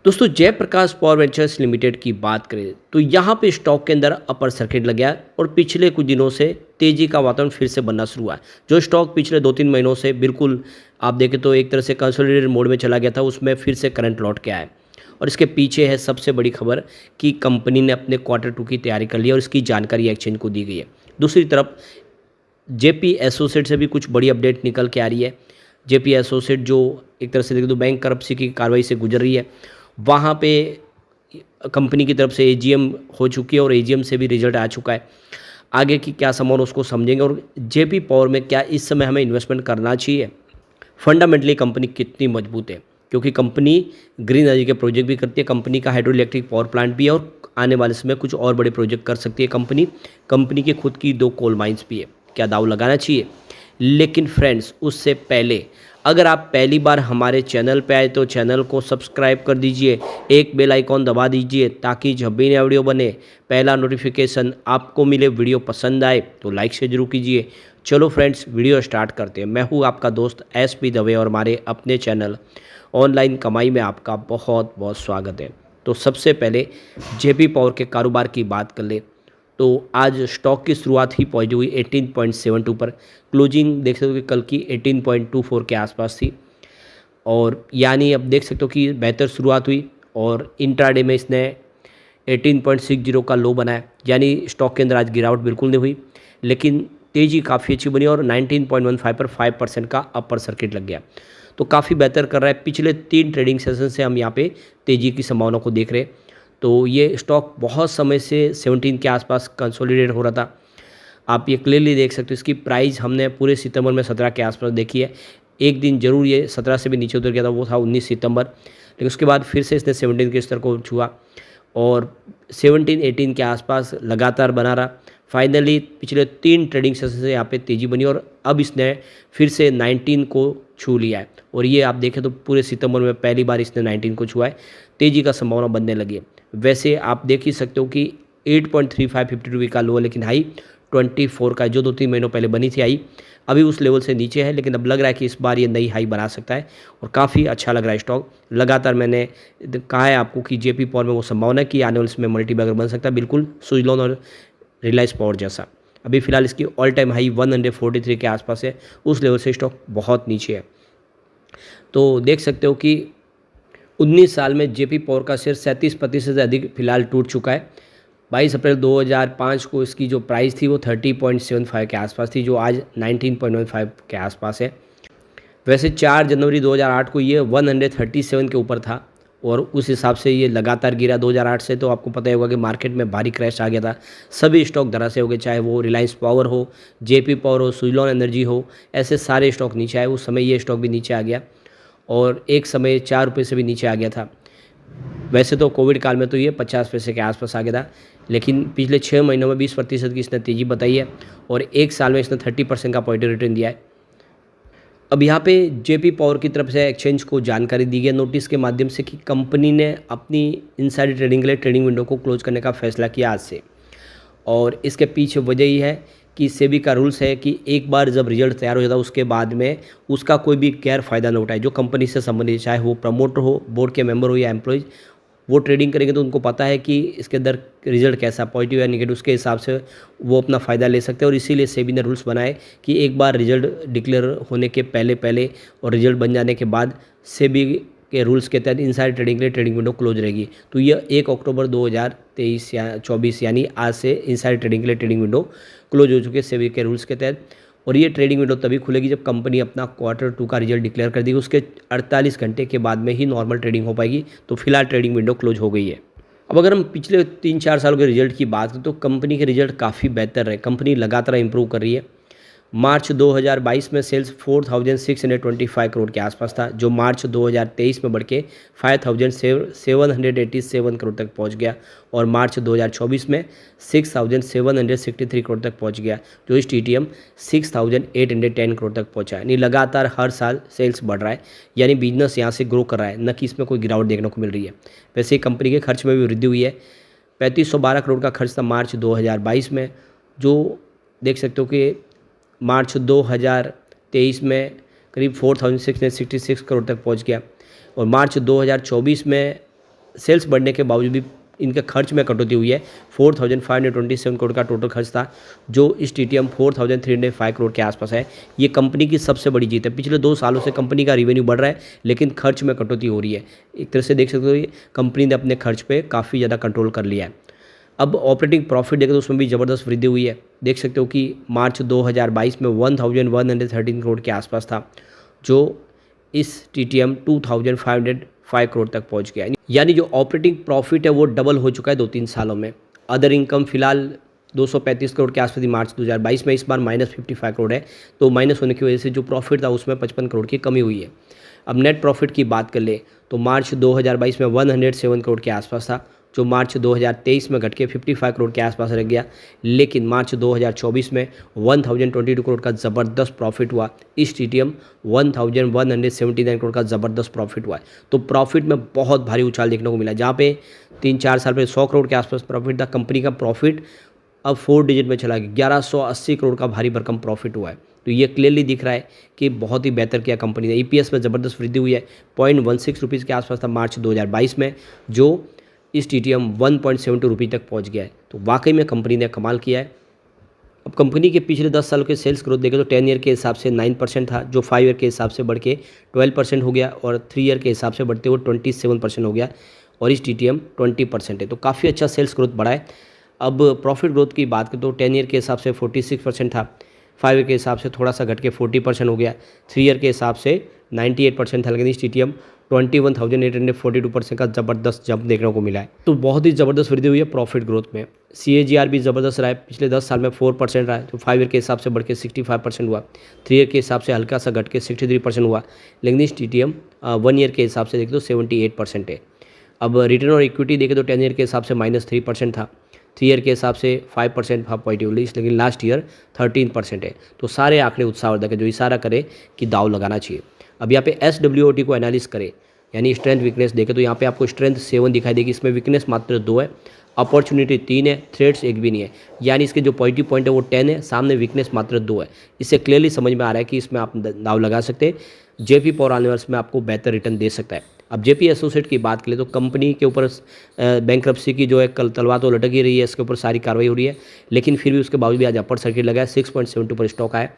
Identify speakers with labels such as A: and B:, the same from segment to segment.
A: दोस्तों Jayaprakash power ventures limited की बात करें तो यहाँ पे स्टॉक के अंदर अपर सर्किट लग गया है और पिछले कुछ दिनों से तेजी का वातावरण फिर से बनना शुरू हुआ है। जो स्टॉक पिछले 2-3 महीनों से बिल्कुल आप देखें तो एक तरह से कंसोलिडेटेड मोड में चला गया था, उसमें फिर से करंट लौट के आया है। और इसके पीछे है सबसे बड़ी खबर कि कंपनी ने अपने Q2 की तैयारी कर ली है और इसकी जानकारी एक्सचेंज को दी गई है। दूसरी तरफ जेपी एसोसिएट से भी कुछ बड़ी अपडेट निकल के आ रही है। जेपी एसोसिएट जो एक तरह से देखें तो बैंक करप्सी की कार्रवाई से गुजर रही है, वहाँ पे कंपनी की तरफ से एजीएम हो चुकी है और एजीएम से भी रिजल्ट आ चुका है। आगे की क्या संभावना उसको समझेंगे और जेपी पावर में क्या इस समय हमें इन्वेस्टमेंट करना चाहिए। फंडामेंटली कंपनी कितनी मजबूत है, क्योंकि कंपनी ग्रीन एनर्जी के प्रोजेक्ट भी करती है, कंपनी का हाइड्रो इलेक्ट्रिक पावर प्लांट भी है और आने वाले समय कुछ और बड़े प्रोजेक्ट कर सकती है कंपनी की खुद की 2 कोल माइंस भी है। क्या दाव लगाना चाहिए? लेकिन फ्रेंड्स उससे पहले अगर आप पहली बार हमारे चैनल पे आए तो चैनल को सब्सक्राइब कर दीजिए, एक बेल आइकॉन दबा दीजिए ताकि जब भी नया वीडियो बने पहला नोटिफिकेशन आपको मिले। वीडियो पसंद आए तो लाइक से जरूर कीजिए। चलो फ्रेंड्स वीडियो स्टार्ट करते हैं। मैं हूँ आपका दोस्त SP दवे और हमारे अपने चैनल ऑनलाइन कमाई में आपका बहुत बहुत स्वागत है। तो सबसे पहले जेपी पावर के कारोबार की बात कर ले तो आज स्टॉक की शुरुआत ही पॉजिटिव हुई 18.72 पर। क्लोजिंग देख सकते हो कि कल की 18.24 के आसपास थी और यानी अब देख सकते हो कि बेहतर शुरुआत हुई और इंट्राडे में इसने 18.60 का लो बनाया, यानी स्टॉक के अंदर आज गिरावट बिल्कुल नहीं हुई, लेकिन तेज़ी काफ़ी अच्छी बनी और 19.15 पर 5% का अपर सर्किट लग गया। तो काफ़ी बेहतर कर रहा है। पिछले 3 ट्रेडिंग सेशन से हम यहाँ पे तेज़ी की संभावना को देख रहे हैं। तो ये स्टॉक बहुत समय से 17 के आसपास कंसोलिडेट हो रहा था। आप ये क्लियरली देख सकते हो। इसकी प्राइस हमने पूरे सितंबर में 17 के आसपास देखी है। एक दिन जरूर ये 17 से भी नीचे उतर गया था, वो था 19 सितंबर, लेकिन उसके बाद फिर से इसने 17 के स्तर को छुआ और 17-18 के आसपास लगातार बना रहा। फाइनली पिछले 3 ट्रेडिंग सेशन से यहाँ पे तेज़ी बनी और अब इसने फिर से 19 को छू लिया है और ये आप देखें तो पूरे सितंबर में पहली बार इसने 19 को छुआ है। तेज़ी का संभावना बनने लगी है। वैसे आप देख ही सकते हो कि 8.3552 का लो है, लेकिन हाई 24 का जो 2-3 महीनों पहले बनी थी हाई अभी उस लेवल से नीचे है, लेकिन अब लग रहा है कि इस बार ये नई हाई बना सकता है और काफ़ी अच्छा लग रहा है स्टॉक। लगातार मैंने कहा है आपको कि जेपी पावर में वो संभावना है कि आने वाले समय मल्टीबैगर बन सकता है, बिल्कुल सुजलॉन और रिलायंस पावर जैसा। अभी फिलहाल इसकी ऑल टाइम हाई 143 के आसपास है, उस लेवल से स्टॉक बहुत नीचे है। तो देख सकते हो कि 19 साल में जेपी पावर का शेयर 37% से अधिक फिलहाल टूट चुका है। 22 अप्रैल 2005 को इसकी जो प्राइस थी वो 30.75 के आसपास थी, जो आज 19.15 के आसपास है। वैसे 4 जनवरी 2008 को ये 137 के ऊपर था और उस हिसाब से ये लगातार गिरा 2008 से। तो आपको पता ही होगा कि मार्केट में भारी क्रैश आ गया था, सभी स्टॉक धराशायी हो गए, चाहे वो रिलायंस पावर हो, जेपी पावर हो, सुजलॉन एनर्जी हो, ऐसे सारे स्टॉक नीचे आए। उस समय ये स्टॉक भी नीचे आ गया और एक समय 4 रुपये से भी नीचे आ गया था। वैसे तो कोविड काल में तो ये 50 पैसे के आसपास आ गया था, लेकिन पिछले 6 महीनों में 20% की इसने तेज़ी बताई है और एक साल में इसने 30% का पॉजिटिव रिटर्न दिया है। अब यहाँ पे जेपी पावर की तरफ से एक्सचेंज को जानकारी दी गई नोटिस के माध्यम से कि कंपनी ने अपनी इनसाइड ट्रेडिंग के लिए ट्रेडिंग विंडो को क्लोज करने का फैसला किया आज से। और इसके पीछे वजह ये है कि सेबी का रूल्स है कि एक बार जब रिजल्ट तैयार हो जाता है उसके बाद में उसका कोई भी गैर फ़ायदा न उठाए। जो कंपनी से संबंधित, चाहे वो प्रमोटर हो, बोर्ड के मेंबर हो या एम्प्लॉयज़, वो ट्रेडिंग करेंगे तो उनको पता है कि इसके अंदर रिजल्ट कैसा, पॉजिटिव या नेगेटिव, उसके हिसाब से वो अपना फ़ायदा ले सकते हैं। और इसीलिए सेबी ने रूल्स बनाए कि एक बार रिजल्ट डिक्लेयर होने के पहले और रिजल्ट बन जाने के बाद सेबी के रूल्स के तहत इनसाइड ट्रेडिंग के लिए ट्रेडिंग विंडो क्लोज रहेगी। तो यह 1 अक्टूबर 2023 या 24 यानी आज से इनसाइड ट्रेडिंग के लिए ट्रेडिंग विंडो क्लोज हो चुकी है सेबी के रूल्स के तहत। और ये ट्रेडिंग विंडो तभी खुलेगी जब कंपनी अपना Q2 का रिजल्ट डिक्लेयर कर देगी, उसके 48 घंटे के बाद में ही नॉर्मल ट्रेडिंग हो पाएगी। तो फिलहाल ट्रेडिंग विंडो क्लोज हो गई है। अब अगर हम पिछले 3-4 साल के रिजल्ट की बात करें तो कंपनी के रिजल्ट काफ़ी बेहतर रहे। कंपनी लगातार इंप्रूव कर रही है। मार्च 2022 में सेल्स 4,625 करोड़ के आसपास था, जो मार्च 2023 में बढ़ के 5,787 करोड़ तक पहुंच गया और मार्च 2024 में 6,763 करोड़ तक पहुंच गया, जो इस TTM 6,810 करोड़ तक पहुंचा है। यानी लगातार हर साल सेल्स बढ़ रहा है, यानी बिजनेस यहाँ से ग्रो कर रहा है, न कि इसमें कोई गिरावट देखने को मिल रही है। वैसे कंपनी के खर्च में भी वृद्धि हुई है। 3512 करोड़ का खर्च था मार्च 2022 में, जो देख सकते हो कि मार्च 2023 में करीब 4,666 करोड़ तक पहुंच गया और मार्च 2024 में सेल्स बढ़ने के बावजूद भी इनके खर्च में कटौती हुई है। 4,527 करोड़ का टोटल खर्च था, जो इस टीटीएम 4,305 करोड़ के आसपास है। ये कंपनी की सबसे बड़ी जीत है। पिछले 2 सालों से कंपनी का रिवेन्यू बढ़ रहा है, लेकिन खर्च में कटौती हो रही है। एक तरह से देख सकते हो, ये कंपनी ने अपने खर्च पे काफ़ी ज़्यादा कंट्रोल कर लिया है। अब ऑपरेटिंग प्रॉफिट देखें तो उसमें भी ज़बरदस्त वृद्धि हुई है। देख सकते हो कि मार्च 2022 में 1,113 करोड़ के आसपास था, जो इस टीटीएम 2,505 करोड़ तक पहुंच गया। यानी जो ऑपरेटिंग प्रॉफिट है वो डबल हो चुका है 2-3 सालों में। अदर इनकम फिलहाल 235 करोड़ के आसपास थी मार्च 2022 में, इस बार -55 करोड़ है। तो माइनस होने की वजह से जो प्रॉफिट था उसमें 55 करोड़ की कमी हुई है। अब नेट प्रॉफिट की बात कर ले तो मार्च 2022 में 107 करोड़ के आसपास था, जो मार्च 2023 में घट के 55 करोड़ के आसपास रह गया। लेकिन मार्च 2024 में 1022 करोड़ का ज़बरदस्त प्रॉफिट हुआ। इस टीटीएम 1179 करोड़ का ज़बरदस्त प्रॉफिट हुआ है। तो प्रॉफिट में बहुत भारी उछाल देखने को मिला। जहाँ पे 3-4 साल पहले 100 करोड़ के आसपास प्रॉफिट था, कंपनी का प्रॉफिट अब 4 डिजिट में चला गया। 1180 करोड़ का भारी भरकम प्रॉफिट हुआ है। तो ये क्लियरली दिख रहा है कि बहुत ही बेहतर किया कंपनी ने। ईपीएस में ज़बरदस्त वृद्धि हुई है। 0.16 रुपीज़ के आसपास था मार्च 2022 में, जो इस टीटीएम 1.72 रुपये तक पहुंच गया है। तो वाकई में कंपनी ने कमाल किया है। अब कंपनी के पिछले 10 सालों के सेल्स ग्रोथ देखें तो 10 ईयर के हिसाब से 9% था, जो 5 ईयर के हिसाब से बढ़ के 12% हो गया, और 3 ईयर के हिसाब से बढ़ते हुए 27% हो गया, और इस टीटीएम 20% है। तो काफ़ी अच्छा सेल्स ग्रोथ बढ़ा है। अब प्रॉफिट ग्रोथ की बात करें तो 10 ईयर के हिसाब से 46% था, 5 ईयर के हिसाब से थोड़ा सा घट के 40% हो गया, 3 ईयर के हिसाब से 98% था, लेकिन इस टीटीएम 21,842% का ज़बरदस्त जंप देखने को मिला है। तो बहुत ही ज़बरदस्त वृद्धि हुई है प्रॉफिट ग्रोथ में। CAGR भी ज़बरदस्त रहा है। पिछले 10 साल में 4% रहा है, तो 5 ईयर के हिसाब से बढ़ के 65% हुआ, 3 ईयर के हिसाब से हल्का सा घट के 63% हुआ, लेकिन इस टीटीएम 1 ईयर के हिसाब से देखें तो 78% है। अब रिटर्न और इक्विटी देखें तो 10 ईयर के हिसाब से -3% था, 3 ईयर के हिसाब से 5% था पॉजिटिवली, लेकिन लास्ट ईयर 13% है। तो सारे आंकड़े उत्साहवर्धक है, जो इशारा करे कि दाव लगाना चाहिए। अब यहाँ पे SWOT को एनालिस करें, यानी स्ट्रेंथ वीकनेस देखें तो यहाँ पे आपको स्ट्रेंथ 7 दिखाई देगी, इसमें वीकनेस मात्र 2 है, अपॉर्चुनिटी 3 है, थ्रेड्स 1 भी नहीं है। यानी इसके जो पॉजिटिव पॉइंट है वो 10 है, सामने वीकनेस मात्र 2 है। इससे क्लियरली समझ में आ रहा है कि इसमें आप दाव लगा सकते हैं। जेपी पावर आने वर्ष में आपको बेहतर रिटर्न दे सकता है। अब जेपी एसोसिएट की बात करें तो कंपनी के ऊपर बैंक्रप्सी की जो है कल तलवार तो लटक ही रही है, इसके ऊपर सारी कार्रवाई हो रही है, लेकिन फिर भी उसके बावजूद भी आज अपर सर्किट लगा है, 6.72 पर स्टॉक आया।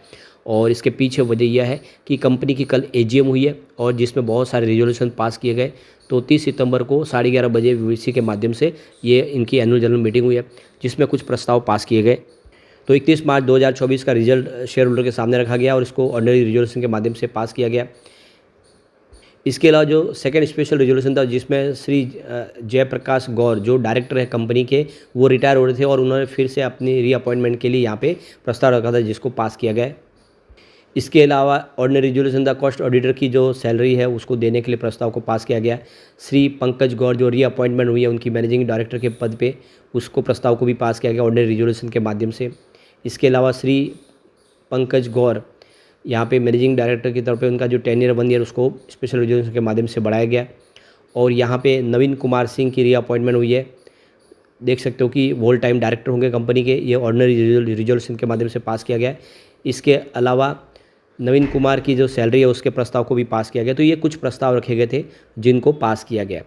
A: और इसके पीछे वजह यह है कि कंपनी की कल AGM हुई है, और जिसमें बहुत सारे रेजोल्यूशन पास किए गए। तो 30 सितंबर को 11:30 बजे VC के माध्यम से ये इनकी एनुअल जनरल मीटिंग हुई है, जिसमें कुछ प्रस्ताव पास किए गए। तो 31 मार्च 2024 का रिजल्ट शेयर होल्डर के सामने रखा गया और इसको ऑर्डिनरी रिजोल्यूशन के माध्यम से पास किया गया। इसके अलावा जो सेकंड स्पेशल रेजोल्यूशन था, जिसमें श्री जयप्रकाश गौर जो डायरेक्टर है कंपनी के, वो रिटायर हो रहे थे और उन्होंने फिर से अपनी रीअपॉइंटमेंट के लिए यहाँ पे प्रस्ताव रखा था, जिसको पास किया गया। इसके अलावा ऑर्डिनरी रेजोल्यूशन था, कॉस्ट ऑडिटर की जो सैलरी है उसको देने के लिए प्रस्ताव को पास किया गया। श्री पंकज गौर जो रीअपॉइंटमेंट हुई है उनकी मैनेजिंग डायरेक्टर के पद पे, उसको प्रस्ताव को भी पास किया गया ऑर्डिनरी रेजोल्यूशन के माध्यम से। इसके अलावा श्री पंकज गौर यहाँ पे मैनेजिंग डायरेक्टर की तरफ पे उनका जो 10 ईयर 1 ईयर उसको स्पेशल रेजोल्यूशन के माध्यम से बढ़ाया गया। और यहाँ पे नवीन कुमार सिंह की रीअपॉइंटमेंट हुई है। देख सकते हो कि वोल टाइम डायरेक्टर होंगे कंपनी के, ये ऑर्डिनरी रेजोल्यूशन के माध्यम से पास किया गया है। इसके अलावा नवीन कुमार की जो सैलरी है उसके प्रस्ताव को भी पास किया गया। तो ये कुछ प्रस्ताव रखे गए थे जिनको पास किया गया।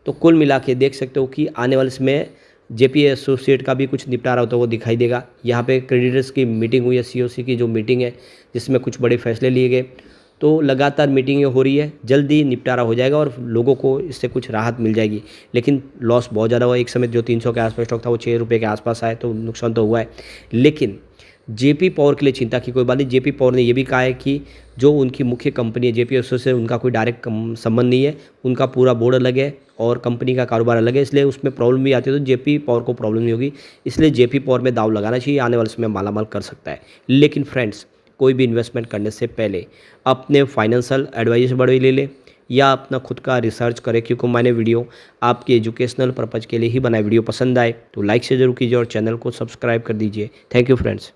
A: तो कुल मिला के देख सकते हो कि आने वाले समय जेपी एसोसिएट का भी कुछ निपटारा होता है वो दिखाई देगा। यहाँ पे क्रेडिटर्स की मीटिंग हुई है, COC की जो मीटिंग है जिसमें कुछ बड़े फैसले लिए गए। तो लगातार मीटिंगें हो रही है, जल्दी निपटारा हो जाएगा और लोगों को इससे कुछ राहत मिल जाएगी। लेकिन लॉस बहुत ज़्यादा हुआ। एक समय जो 300 के आसपास स्टॉक था वो 6 रुपये के आसपास आया, तो नुकसान तो हुआ है। लेकिन जेपी पावर के लिए चिंता की कोई बात नहीं। जेपी पावर ने यह भी कहा है कि जो उनकी मुख्य कंपनी है जेपी एसोसिएट से उनका कोई डायरेक्ट संबंध नहीं है, उनका पूरा बोर्ड अलग है और कंपनी का कारोबार अलग है, इसलिए उसमें प्रॉब्लम भी आती है तो जेपी पावर को प्रॉब्लम नहीं होगी। इसलिए जेपी पावर में दाव लगाना चाहिए, आने वाले समय मालामाल कर सकता है। लेकिन फ्रेंड्स, कोई भी इन्वेस्टमेंट करने से पहले अपने फाइनेंशियल एडवाइजर बड़े ले लें या अपना खुद का रिसर्च करें, क्योंकि मैंने वीडियो आपके एजुकेशनल पर्पज़ के लिए ही बनाए। वीडियो पसंद आए तो लाइक से जरूर कीजिए और चैनल को सब्सक्राइब कर दीजिए। Thank you friends.